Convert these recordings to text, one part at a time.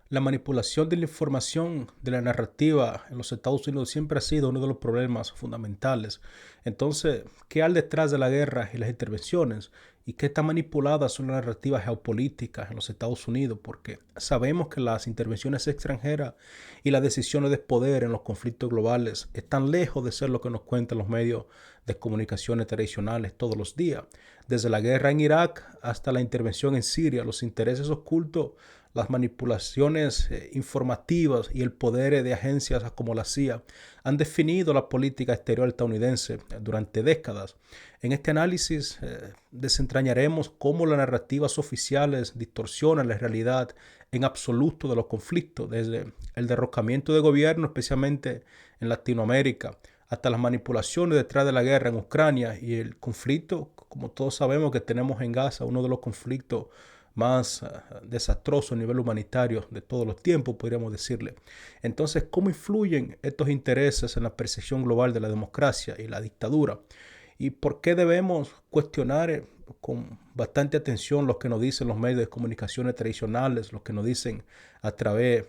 La manipulación de la información, de la narrativa en los Estados Unidos siempre ha sido uno de los problemas fundamentales. Entonces, ¿qué hay detrás de la guerra y las intervenciones? ¿Y qué tan manipuladas son las narrativas geopolíticas en los Estados Unidos? Porque sabemos que las intervenciones extranjeras y las decisiones de poder en los conflictos globales están lejos de ser lo que nos cuentan los medios de comunicaciones tradicionales todos los días. Desde la guerra en Irak hasta la intervención en Siria, los intereses ocultos, las manipulaciones informativas y el poder de agencias como la CIA han definido la política exterior estadounidense durante décadas. En este análisis desentrañaremos cómo las narrativas oficiales distorsionan la realidad en absoluto de los conflictos, desde el derrocamiento de gobierno, especialmente en Latinoamérica, hasta las manipulaciones detrás de la guerra en Ucrania y el conflicto, como todos sabemos que tenemos en Gaza, uno de los conflictos más desastroso a nivel humanitario de todos los tiempos, podríamos decirle. Entonces, ¿cómo influyen estos intereses en la percepción global de la democracia y la dictadura? ¿Y por qué debemos cuestionar con bastante atención lo que nos dicen los medios de comunicaciones tradicionales, lo que nos dicen a través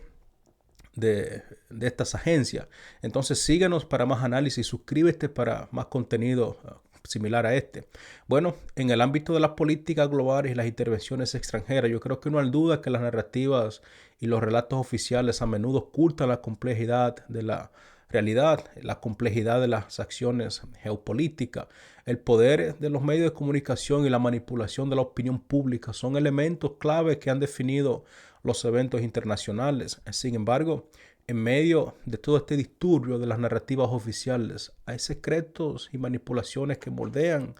de estas agencias? Entonces síguenos para más análisis, suscríbete para más contenido similar a este. Bueno, en el ámbito de las políticas globales y las intervenciones extranjeras, yo creo que no hay duda que las narrativas y los relatos oficiales a menudo ocultan la complejidad de la realidad, la complejidad de las acciones geopolíticas. El poder de los medios de comunicación y la manipulación de la opinión pública son elementos clave que han definido los eventos internacionales. Sin embargo, en medio de todo este disturbio de las narrativas oficiales, hay secretos y manipulaciones que moldean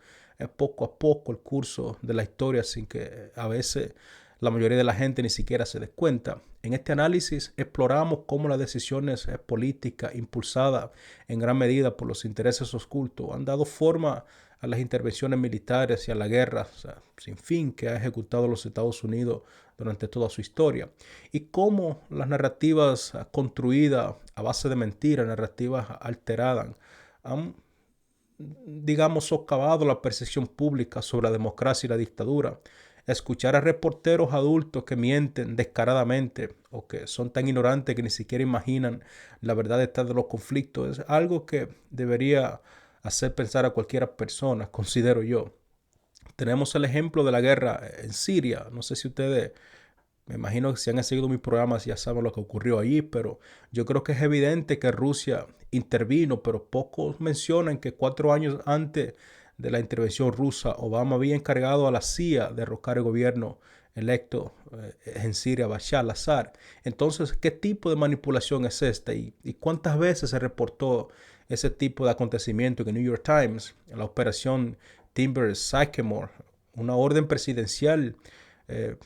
poco a poco el curso de la historia sin que a veces la mayoría de la gente ni siquiera se dé cuenta. En este análisis exploramos cómo las decisiones políticas impulsadas en gran medida por los intereses ocultos han dado forma a las intervenciones militares y a la guerra, o sea, sin fin que ha ejecutado los Estados Unidos durante toda su historia. Y cómo las narrativas construidas a base de mentiras, narrativas alteradas, han, digamos, socavado la percepción pública sobre la democracia y la dictadura. Escuchar a reporteros adultos que mienten descaradamente o que son tan ignorantes que ni siquiera imaginan la verdad detrás de los conflictos es algo que debería hacer pensar a cualquier persona, considero yo. Tenemos el ejemplo de la guerra en Siria. No sé si ustedes, me imagino que si han seguido mis programas ya saben lo que ocurrió allí, pero yo creo que es evidente que Rusia intervino, pero pocos mencionan que 4 años antes de la intervención rusa, Obama había encargado a la CIA de derrocar el gobierno electo en Siria, Bashar al-Assad. Entonces, ¿qué tipo de manipulación es esta? ¿Y cuántas veces se reportó ese tipo de acontecimiento en el New York Times, en la operación Timber Sycamore, una orden presidencial eh,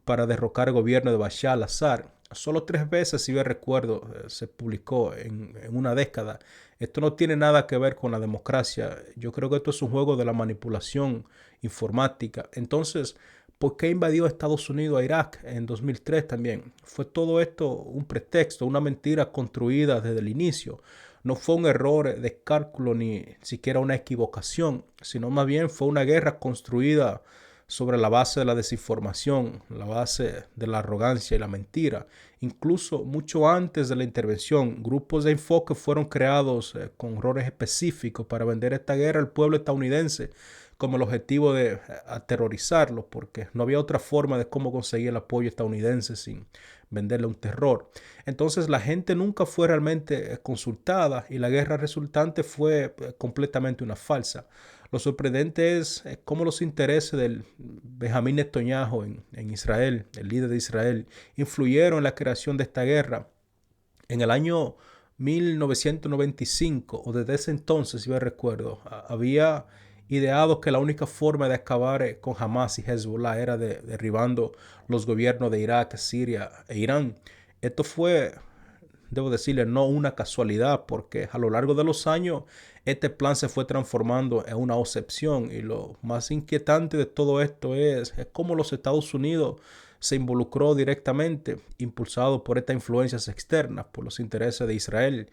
para derrocar el gobierno de Bashar al-Assad? Solo 3 veces, si bien recuerdo, se publicó en una década. Esto no tiene nada que ver con la democracia. Yo creo que esto es un juego de la manipulación informática. Entonces, ¿por qué invadió Estados Unidos a Irak en 2003 también? Fue todo esto un pretexto, una mentira construida desde el inicio. No fue un error de cálculo ni siquiera una equivocación, sino más bien fue una guerra construida sobre la base de la desinformación, la base de la arrogancia y la mentira. Incluso mucho antes de la intervención, grupos de enfoque fueron creados con roles específicos para vender esta guerra al pueblo estadounidense como el objetivo de aterrorizarlo, porque no había otra forma de cómo conseguir el apoyo estadounidense sin venderle un terror. Entonces la gente nunca fue realmente consultada y la guerra resultante fue completamente una falsa. Lo sorprendente es cómo los intereses del Benjamín Netanyahu en Israel, el líder de Israel, influyeron en la creación de esta guerra. En el año 1995, o desde ese entonces, si me recuerdo, había ideado que la única forma de acabar con Hamas y Hezbollah era derribando los gobiernos de Irak, Siria e Irán. Esto fue, debo decirle, no una casualidad, porque a lo largo de los años este plan se fue transformando en una excepción. Y lo más inquietante de todo esto es cómo los Estados Unidos se involucró directamente, impulsado por estas influencias externas, por los intereses de Israel.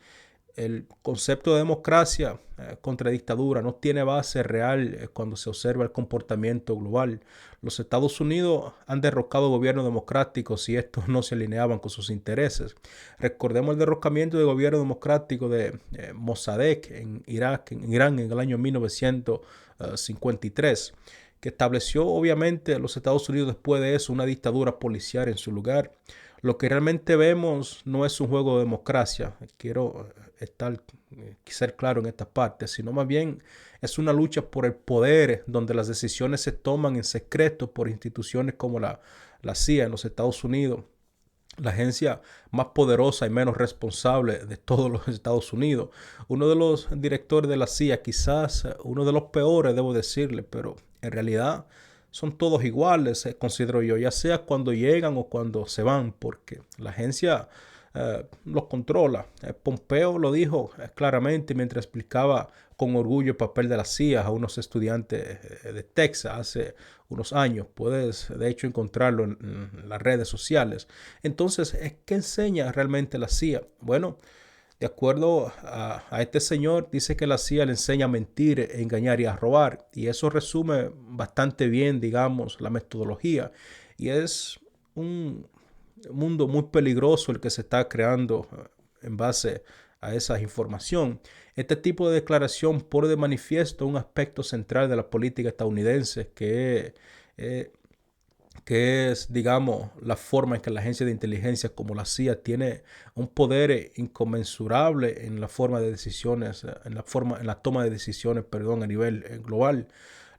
el concepto de democracia contra dictadura no tiene base real cuando se observa el comportamiento global. Los Estados Unidos han derrocado gobiernos democráticos y estos no se alineaban con sus intereses. Recordemos el derrocamiento del gobierno democrático de Mossadegh en Irak, en Irán, en el año 1953, que estableció obviamente a los Estados Unidos después de eso una dictadura policial en su lugar. Lo que realmente vemos no es un juego de democracia, quiero ser claro en esta parte, sino más bien es una lucha por el poder donde las decisiones se toman en secreto por instituciones como la CIA en los Estados Unidos, la agencia más poderosa y menos responsable de todos los Estados Unidos. Uno de los directores de la CIA, quizás uno de los peores, debo decirle, pero en realidad son todos iguales, considero yo, ya sea cuando llegan o cuando se van, porque la agencia los controla. Pompeo lo dijo claramente mientras explicaba con orgullo el papel de la CIA a unos estudiantes de Texas hace unos años. Puedes de hecho encontrarlo en las redes sociales. Entonces, ¿qué enseña realmente la CIA? Bueno, de acuerdo a este señor, dice que la CIA le enseña a mentir, engañar y a robar. Y eso resume bastante bien, digamos, la metodología. Y es un mundo muy peligroso el que se está creando en base a esa información. Este tipo de declaración pone de manifiesto un aspecto central de la política estadounidense que es, digamos, la forma en que la agencia de inteligencia como la CIA tiene un poder inconmensurable en la forma de decisiones, en la toma de decisiones, perdón, a nivel global.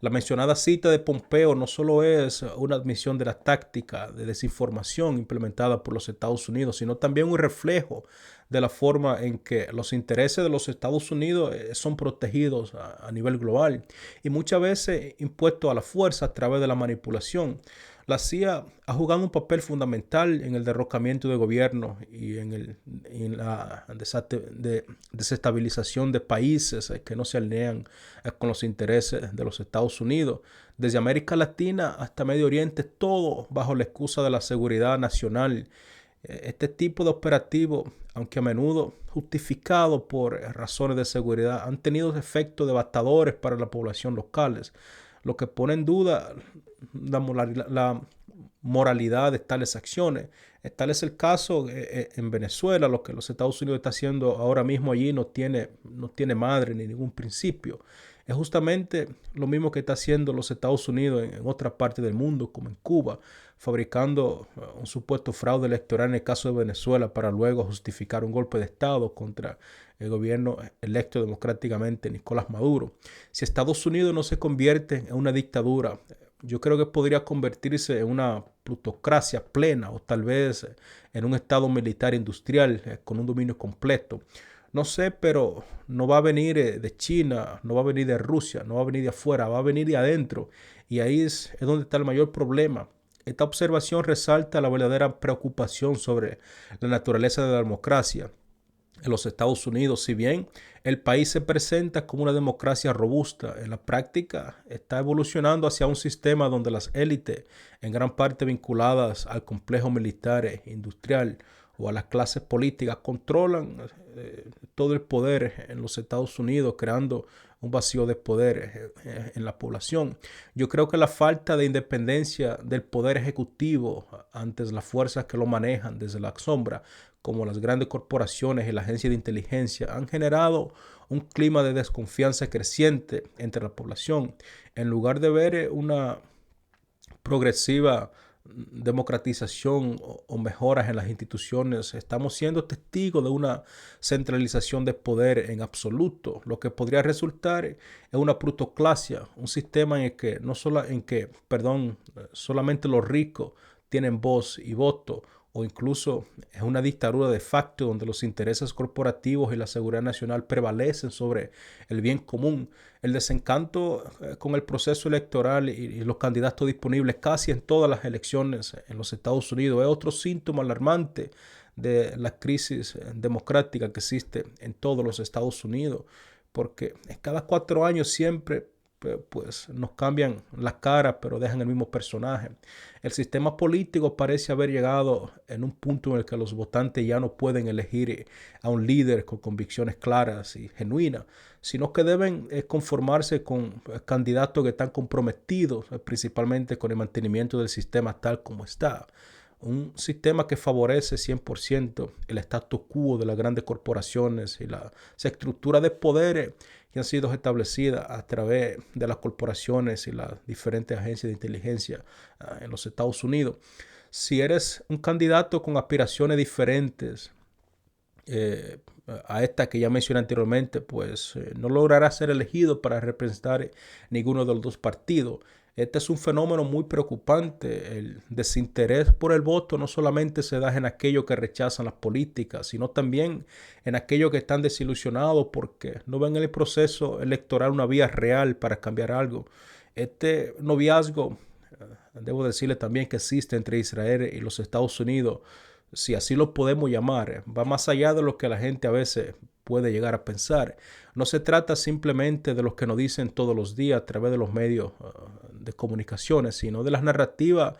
La mencionada cita de Pompeo no solo es una admisión de la táctica de desinformación implementada por los Estados Unidos, sino también un reflejo de la forma en que los intereses de los Estados Unidos son protegidos a nivel global y muchas veces impuestos a la fuerza a través de la manipulación. La CIA ha jugado un papel fundamental en el derrocamiento de gobiernos y en la desestabilización de países que no se alinean con los intereses de los Estados Unidos. Desde América Latina hasta Medio Oriente, todo bajo la excusa de la seguridad nacional. Este tipo de operativos, aunque a menudo justificados por razones de seguridad, han tenido efectos devastadores para la población locales, lo que pone en duda la moralidad de tales acciones. Tal es el caso en Venezuela. Lo que los Estados Unidos está haciendo ahora mismo allí no tiene madre ni ningún principio. Es justamente lo mismo que está haciendo los Estados Unidos en otra parte del mundo, como en Cuba, fabricando un supuesto fraude electoral en el caso de Venezuela para luego justificar un golpe de Estado contra el gobierno electo democráticamente Nicolás Maduro. Si Estados Unidos no se convierte en una dictadura, yo creo que podría convertirse en una plutocracia plena o tal vez en un estado militar industrial con un dominio completo. No sé, pero no va a venir de China, no va a venir de Rusia, no va a venir de afuera, va a venir de adentro. Y ahí es donde está el mayor problema. Esta observación resalta la verdadera preocupación sobre la naturaleza de la democracia en los Estados Unidos. Si bien el país se presenta como una democracia robusta, en la práctica está evolucionando hacia un sistema donde las élites, en gran parte vinculadas al complejo militar e industrial o a las clases políticas, controlan todo el poder en los Estados Unidos, creando un vacío de poder en la población. Yo creo que la falta de independencia del poder ejecutivo ante las fuerzas que lo manejan desde la sombra, como las grandes corporaciones y la agencia de inteligencia, han generado un clima de desconfianza creciente entre la población. En lugar de ver una progresiva democratización o mejoras en las instituciones, estamos siendo testigos de una centralización de poder en absoluto, lo que podría resultar en una plutocracia, un sistema solamente los ricos tienen voz y voto, o incluso es una dictadura de facto donde los intereses corporativos y la seguridad nacional prevalecen sobre el bien común. El desencanto con el proceso electoral y los candidatos disponibles casi en todas las elecciones en los Estados Unidos es otro síntoma alarmante de la crisis democrática que existe en todos los Estados Unidos, porque cada 4 años siempre pues nos cambian las caras, pero dejan el mismo personaje. El sistema político parece haber llegado en un punto en el que los votantes ya no pueden elegir a un líder con convicciones claras y genuinas, sino que deben conformarse con candidatos que están comprometidos principalmente con el mantenimiento del sistema tal como está. Un sistema que favorece 100% el status quo de las grandes corporaciones y las estructuras de poder que han sido establecidas a través de las corporaciones y las diferentes agencias de inteligencia en los Estados Unidos. Si eres un candidato con aspiraciones diferentes eh, a esta que ya mencioné anteriormente, pues no logrará ser elegido para representar ninguno de los dos partidos. Este es un fenómeno muy preocupante. El desinterés por el voto no solamente se da en aquellos que rechazan las políticas, sino también en aquellos que están desilusionados porque no ven en el proceso electoral una vía real para cambiar algo. Este noviazgo, debo decirle también que existe entre Israel y los Estados Unidos, si así lo podemos llamar, va más allá de lo que la gente a veces puede llegar a pensar. No se trata simplemente de lo que nos dicen todos los días a través de los medios de comunicaciones, sino de las narrativas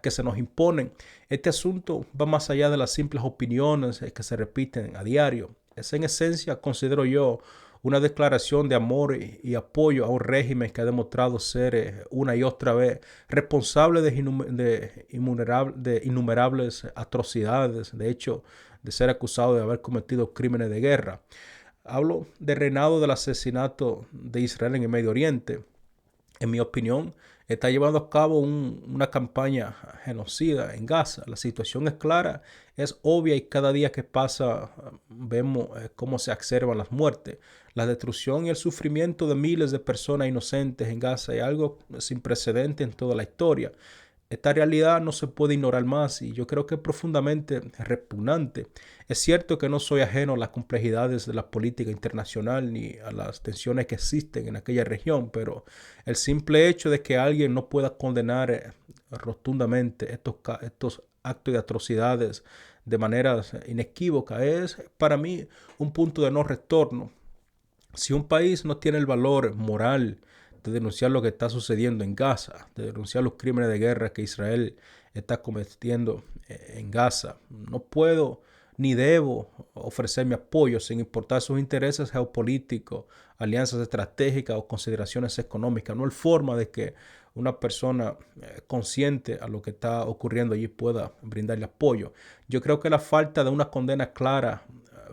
que se nos imponen. Este asunto va más allá de las simples opiniones que se repiten a diario. Es en esencia, considero yo, una declaración de amor y apoyo a un régimen que ha demostrado ser una y otra vez responsable de innumerables atrocidades, de hecho, de ser acusado de haber cometido crímenes de guerra. Hablo del reinado del asesinato de Israel en el Medio Oriente. En mi opinión, está llevando a cabo una campaña genocida en Gaza. La situación es clara, es obvia y cada día que pasa vemos cómo se exacerban las muertes. La destrucción y el sufrimiento de miles de personas inocentes en Gaza es algo sin precedente en toda la historia. Esta realidad no se puede ignorar más y yo creo que es profundamente repugnante. Es cierto que no soy ajeno a las complejidades de la política internacional ni a las tensiones que existen en aquella región, pero el simple hecho de que alguien no pueda condenar rotundamente estos actos de atrocidades de maneras inequívocas es para mí un punto de no retorno. Si un país no tiene el valor moral de denunciar lo que está sucediendo en Gaza, de denunciar los crímenes de guerra que Israel está cometiendo en Gaza, no puedo ni debo ofrecer mi apoyo sin importar sus intereses geopolíticos, alianzas estratégicas o consideraciones económicas. No hay forma de que una persona consciente a lo que está ocurriendo allí pueda brindarle apoyo. Yo creo que la falta de una condena clara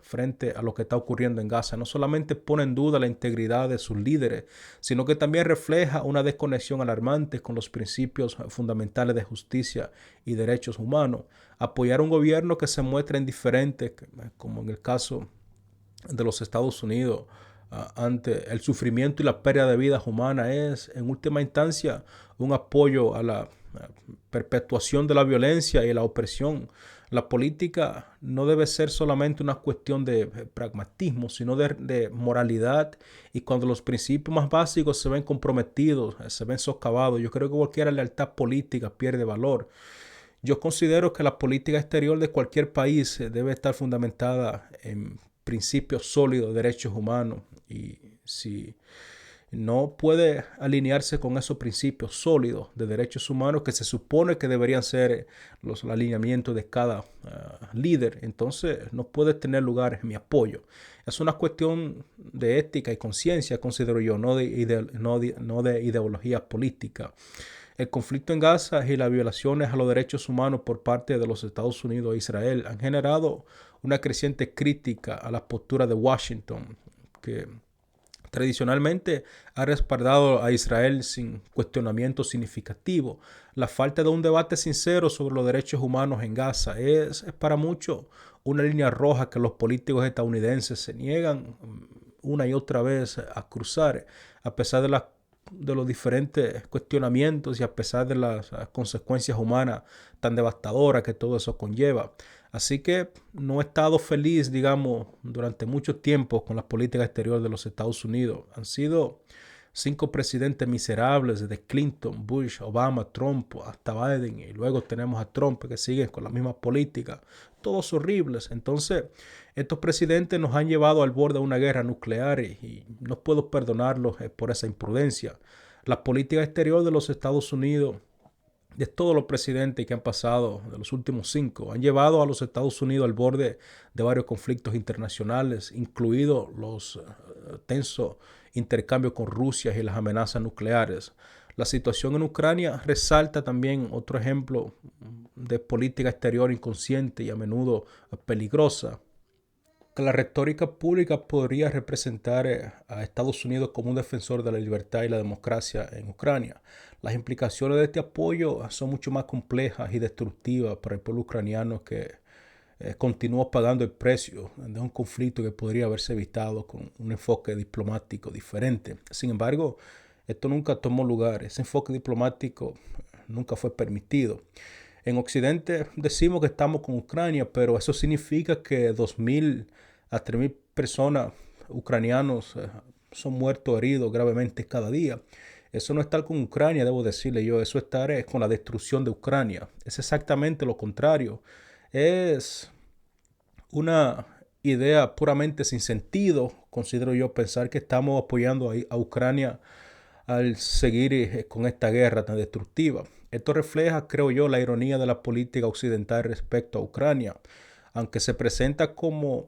frente a lo que está ocurriendo en Gaza no solamente pone en duda la integridad de sus líderes, sino que también refleja una desconexión alarmante con los principios fundamentales de justicia y derechos humanos. Apoyar a un gobierno que se muestra indiferente, como en el caso de los Estados Unidos, ante el sufrimiento y la pérdida de vidas humanas es, en última instancia, un apoyo a la perpetuación de la violencia y la opresión. La política no debe ser solamente una cuestión de pragmatismo, sino de moralidad. Y cuando los principios más básicos se ven comprometidos, se ven socavados, yo creo que cualquier lealtad política pierde valor. Yo considero que la política exterior de cualquier país debe estar fundamentada en principios sólidos de derechos humanos y si no puede alinearse con esos principios sólidos de derechos humanos que se supone que deberían ser los alineamientos de cada líder, entonces no puede tener lugar en mi apoyo. Es una cuestión de ética y conciencia, considero yo, no de ideología política. El conflicto en Gaza y las violaciones a los derechos humanos por parte de los Estados Unidos e Israel han generado una creciente crítica a la postura de Washington, que tradicionalmente ha respaldado a Israel sin cuestionamiento significativo. La falta de un debate sincero sobre los derechos humanos en Gaza es para muchos una línea roja que los políticos estadounidenses se niegan una y otra vez a cruzar, a pesar de los diferentes cuestionamientos y a pesar de las consecuencias humanas tan devastadoras que todo eso conlleva. Así que no he estado feliz, digamos, durante mucho tiempo con la política exterior de los Estados Unidos. Han sido 5 presidentes miserables, desde Clinton, Bush, Obama, Trump, hasta Biden, y luego tenemos a Trump que sigue con la misma política, todos horribles. Entonces, estos presidentes nos han llevado al borde de una guerra nuclear y no puedo perdonarlos por esa imprudencia. La política exterior de los Estados Unidos, de todos los presidentes que han pasado, de los últimos 5, han llevado a los Estados Unidos al borde de varios conflictos internacionales, incluidos los tensos intercambios con Rusia y las amenazas nucleares. La situación en Ucrania resalta también otro ejemplo de política exterior inconsciente y a menudo peligrosa. Que la retórica pública podría representar a Estados Unidos como un defensor de la libertad y la democracia en Ucrania. Las implicaciones de este apoyo son mucho más complejas y destructivas para el pueblo ucraniano, que continúa pagando el precio de un conflicto que podría haberse evitado con un enfoque diplomático diferente. Sin embargo, esto nunca tomó lugar. Ese enfoque diplomático nunca fue permitido. En Occidente decimos que estamos con Ucrania, pero eso significa que 2.000 a 3.000 personas ucranianos son muertos o heridos gravemente cada día. Eso no es estar con Ucrania, debo decirle yo, eso es estar con la destrucción de Ucrania. Es exactamente lo contrario. Es una idea puramente sin sentido, considero yo, pensar que estamos apoyando a Ucrania al seguir con esta guerra tan destructiva. Esto refleja, creo yo, la ironía de la política occidental respecto a Ucrania. Aunque se presenta como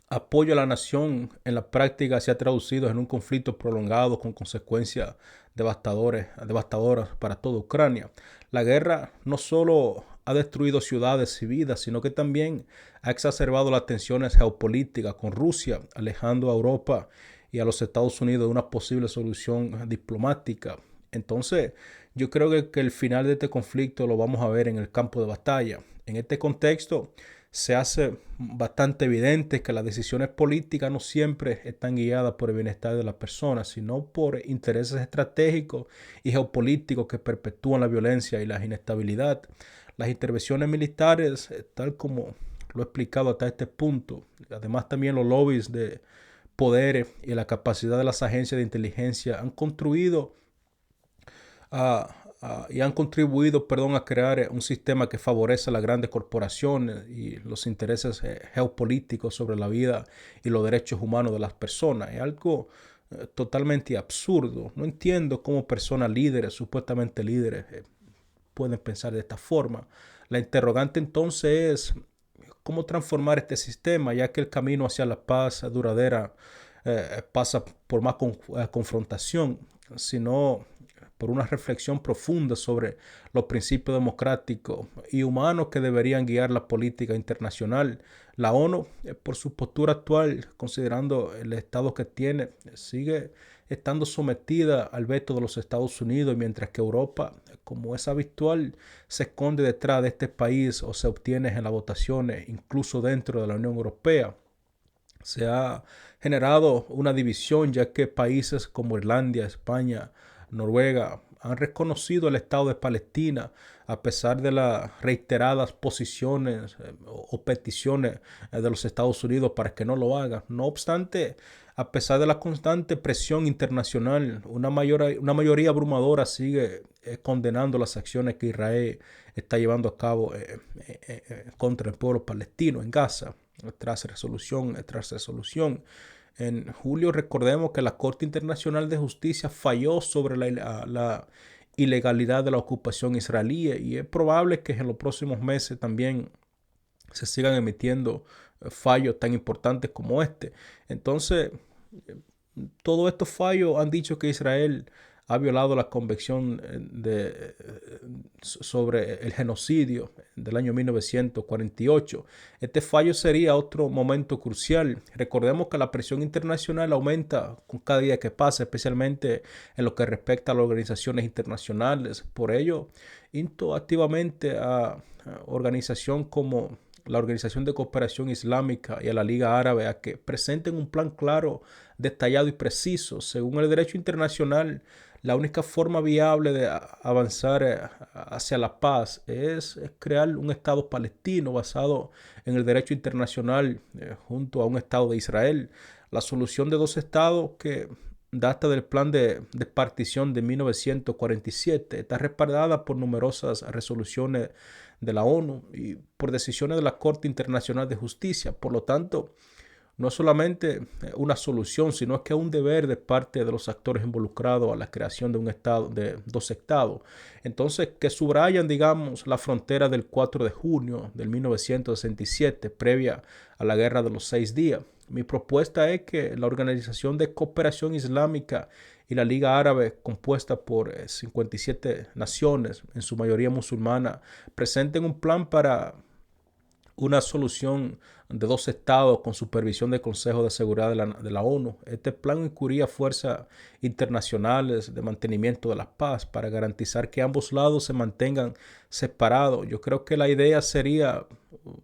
apoyo a la nación, en la práctica se ha traducido en un conflicto prolongado con consecuencias devastadoras para toda Ucrania. La guerra no solo ha destruido ciudades y vidas, sino que también ha exacerbado las tensiones geopolíticas con Rusia, alejando a Europa y a los Estados Unidos de una posible solución diplomática. Entonces, yo creo que el final de este conflicto lo vamos a ver en el campo de batalla. En este contexto, se hace bastante evidente que las decisiones políticas no siempre están guiadas por el bienestar de las personas, sino por intereses estratégicos y geopolíticos que perpetúan la violencia y la inestabilidad. Las intervenciones militares, tal como lo he explicado hasta este punto, además también los lobbies de poderes y la capacidad de las agencias de inteligencia han construido y han contribuido, a crear un sistema que favorece a las grandes corporaciones y los intereses geopolíticos sobre la vida y los derechos humanos de las personas. Es algo totalmente absurdo. No entiendo cómo personas líderes, supuestamente líderes, pueden pensar de esta forma. La interrogante entonces es cómo transformar este sistema, ya que el camino hacia la paz duradera pasa por más confrontación, sino por una reflexión profunda sobre los principios democráticos y humanos que deberían guiar la política internacional. La ONU, por su postura actual, considerando el estado que tiene, sigue estando sometida al veto de los Estados Unidos, mientras que Europa, como es habitual, se esconde detrás de este país o se obtiene en las votaciones, incluso dentro de la Unión Europea. Se ha generado una división, ya que países como Irlanda, España, Noruega han reconocido el Estado de Palestina a pesar de las reiteradas posiciones o peticiones de los Estados Unidos para que no lo haga. No obstante, a pesar de la constante presión internacional, una mayoría abrumadora sigue condenando las acciones que Israel está llevando a cabo contra el pueblo palestino en Gaza, tras resolución. En julio recordemos que la Corte Internacional de Justicia falló sobre la ilegalidad de la ocupación israelí, y es probable que en los próximos meses también se sigan emitiendo fallos tan importantes como este. Entonces, todos estos fallos han dicho que Israel ha violado la Convención sobre el genocidio del año 1948. Este fallo sería otro momento crucial. Recordemos que la presión internacional aumenta con cada día que pasa, especialmente en lo que respecta a las organizaciones internacionales. Por ello, insto activamente a organizaciones como la Organización de Cooperación Islámica y a la Liga Árabe a que presenten un plan claro, detallado y preciso. Según el derecho internacional, la única forma viable de avanzar hacia la paz es crear un Estado palestino basado en el derecho internacional junto a un Estado de Israel. La solución de dos estados que data del plan de partición de 1947. Está respaldada por numerosas resoluciones de la ONU y por decisiones de la Corte Internacional de Justicia. Por lo tanto, no es solamente una solución, sino que es un deber de parte de los actores involucrados a la creación de un estado, de dos estados. Entonces, que subrayan, digamos, la frontera del 4 de junio del 1967, previa a la Guerra de los 6 días. Mi propuesta es que la Organización de Cooperación Islámica y la Liga Árabe, compuesta por 57 naciones, en su mayoría musulmana, presenten un plan para una solución de dos estados con supervisión del Consejo de Seguridad de la ONU. Este plan incluiría fuerzas internacionales de mantenimiento de la paz para garantizar que ambos lados se mantengan separados. Yo creo que la idea sería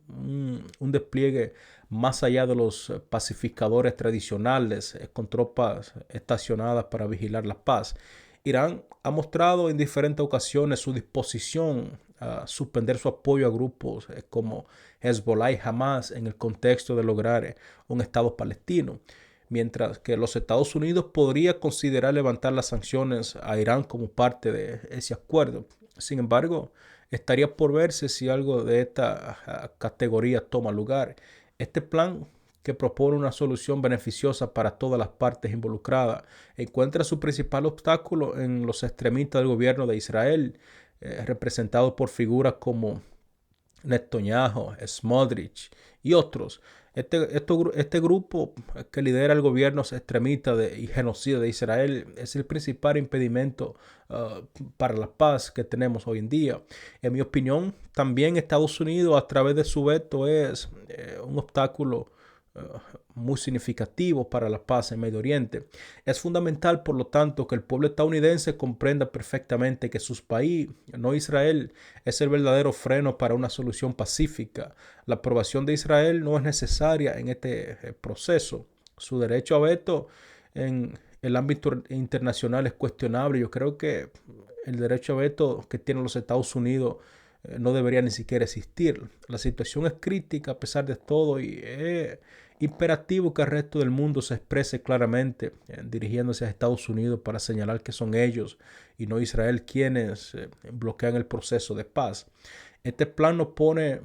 un despliegue más allá de los pacificadores tradicionales, con tropas estacionadas para vigilar la paz. Irán ha mostrado en diferentes ocasiones su disposición a suspender su apoyo a grupos como Hezbollah y Hamas en el contexto de lograr un Estado palestino, mientras que los Estados Unidos podría considerar levantar las sanciones a Irán como parte de ese acuerdo. Sin embargo, estaría por verse si algo de esta categoría toma lugar. Este plan, que propone una solución beneficiosa para todas las partes involucradas, encuentra su principal obstáculo en los extremistas del gobierno de Israel, representados por figuras como Netanyahu, Smotrich y otros. Este grupo que lidera el gobierno extremista y genocida de Israel es el principal impedimento para la paz que tenemos hoy en día. En mi opinión, también Estados Unidos, a través de su veto, es un obstáculo muy significativo para la paz en Medio Oriente. Es fundamental, por lo tanto, que el pueblo estadounidense comprenda perfectamente que su país, no Israel, es el verdadero freno para una solución pacífica. La aprobación de Israel no es necesaria en este proceso. Su derecho a veto en el ámbito internacional es cuestionable. Yo creo que el derecho a veto que tienen los Estados Unidos no debería ni siquiera existir. La situación es crítica a pesar de todo y es imperativo que el resto del mundo se exprese claramente, dirigiéndose a Estados Unidos para señalar que son ellos y no Israel quienes bloquean el proceso de paz. Este plan no pone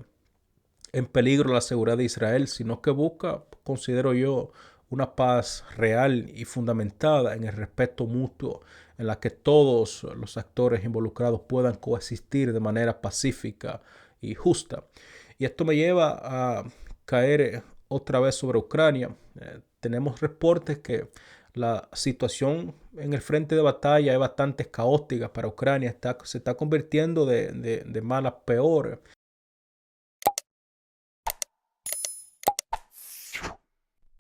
en peligro la seguridad de Israel, sino que busca, considero yo, una paz real y fundamentada en el respeto mutuo, en la que todos los actores involucrados puedan coexistir de manera pacífica y justa. Y esto me lleva a caer otra vez sobre Ucrania. Tenemos reportes que la situación en el frente de batalla es bastante caótica para Ucrania. Se está convirtiendo de mal a peor.